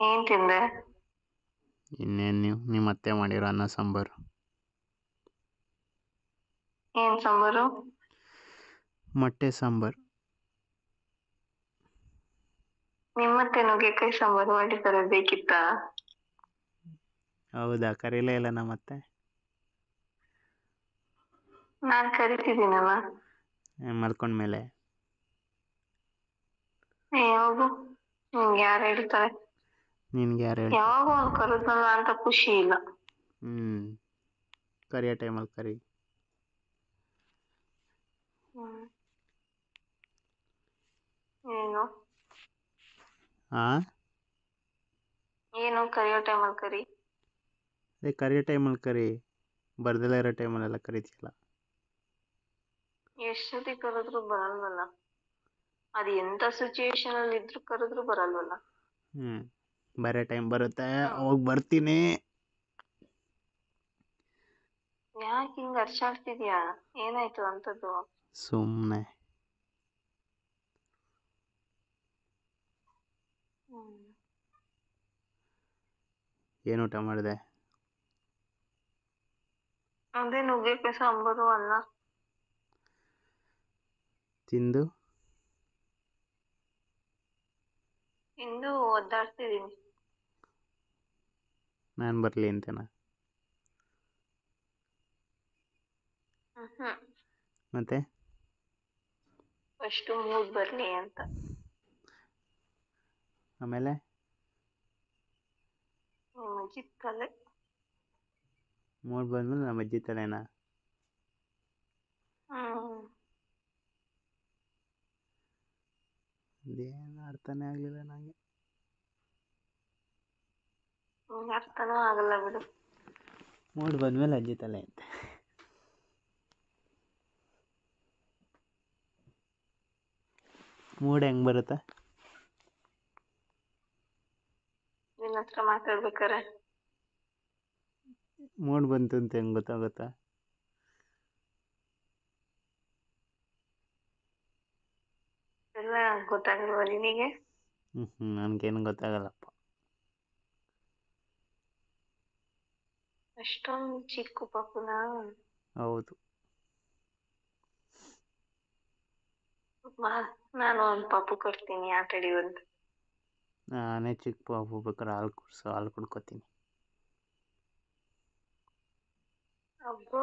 ಏನ್ ತಿಂದೆ? ಇನ್ನೇನು ನಿಮ್ಮ ಅತ್ತೆ ಮಾಡಿರೋ ಅನ್ನ ಸಾಂಬಾರು. ಏನ್ ಸಾಂಬಾರು? ಮೊಟ್ಟೆ ಸಾಂಬಾರು. ನಿಮ್ಮತ್ತೆ ನುಗ್ಗೆಕಾಯಿ ಸಾಂಬಾರು ಮಾಡಿದ್ದಾರೆ, ಬೇಕಿತ್ತಾ? ಹೌದಾ, ಕರೀಲೇ ಇಲ್ಲ ನಮ್ಮತ್ತೆ. ನಾನ್ ಕರಿತಿದ್ದೀನಲ್ಲ. ಮಲ್ಕೊಂಡ್ಮೇಲೆ. ಹೋಗು, ನಿಂಗೆ ಯಾರು ಹೇಳ್ತಾರೆ? ನಿನ್ಗೆ ಯಾರು ಹೇಳ್ತಾರೆ? ಯಾವಾಗ ಒಂದು ಕರೆದ್ನಲ್ಲ ಅಂತ ಖುಷಿ ಇಲ್ಲ. ಕರಿಯೋ ಟೈಮಲ್ಲಿ ಕರಿ. ಏನು ಆ ಏನು ಕರಿಯೋ ಟೈಮಲ್ಲಿ ಕರಿ. ಅದೇ ಕರಿಯೋ ಟೈಮಲ್ಲಿ ಕರಿ, ಬರ್ದಲೇ ಇರೋ ಟೈಮಲ್ಲೆಲ್ಲ ಕರಿತೀಯಲ್ಲ. ಎಷ್ಟೊತ್ತಿಗೆ ಕರೆದ್ರು ಬರಲ್ವಲ್ಲ. ಅದು ಎಂತ ಸಿಚುಯೇಷನ್ ಅಲ್ಲಿ ಇದ್ರು ಕರೆದ್ರು ಬರಲ್ವಲ್ಲ. ಬರೋ ಟೈಮ್ ಬರುತ್ತೆ, ಅವಾಗ ಬರ್ತೀನಿ. ಯಾಕೆ ಹಿಂಗ್ ಅರ್ಚಾಡ್ತಿದ್ಯಾ? ಏನಾಯ್ತು ಅಂತದ್ದು? ಸುಮ್ಮನೆ. ಏನು ಊಟ ಮಾಡಿದೆ? ಅದೇ ನುಗ್ಗೆಕಾಯಿ ಸಾಂಬಾರು, ಅನ್ನ ತಿಂದು ಒದ್ದಾಡ್ತಿದ್ದೀನಿ. ನಾನು ಬರಲಿ ಅಂತೇನಾ? ಮತ್ತೆ ಫಸ್ಟ್ ಮೂಡ್ ಬರ್ಲಿ ಅಂತ. ಆಮೇಲೆ ನಿಮ್ಮ ಅಜ್ಜಿ ತಲೆ. ಮೂಡ್ ಬಂದ್ಮೇಲೆ ನಮ್ಮ ಅಜ್ಜಿ ತಲೆನಾ? ಅದೇನು ಅರ್ಥನೇ ಆಗಲಿಲ್ಲ ನನಗೆ. ಅರ್ಥನೂ ಆಗಲ್ಲ ಬಿಡು. ಮೂಡ್ ಬಂದ್ಮೇಲೆ ಅಜ್ಜಿ ತಲೆ ಅಂತೆ. ಮೂಡ್ ಹೆಂಗೆ ಬರುತ್ತೆ? ನಿನ್ನ ಹತ್ರ ಮಾತಾಡ್ಬೇಕಾರೆ. ಮೂಡ್ ಬಂತು ಅಂತ ಹೆಂಗೆ ಗೊತ್ತಾಗುತ್ತಾ? ಎಲ್ಲ ಗೊತ್ತಾಗಲ್ವ ನಿನಗೆ? ನನಗೇನು ಗೊತ್ತಾಗಲ್ಲಪ್ಪ. ಅಷ್ಟೊಂದು ಚಿಕ್ಕ ಪಾಪುನ? ಹೌದು. ನಾನು ಒಂದು ಪಾಪು ಕೊಡ್ತೀನಿ, ಆಟ ಆಡಿವಂತ. ನಾನೇ ಚಿಕ್ಕ ಪಾಪು, ಬೇಕಾದ್ರೆ ಹಾಲು ಕುಡ್ಕೋತೀನಿ. ಅಬ್ಬೋ.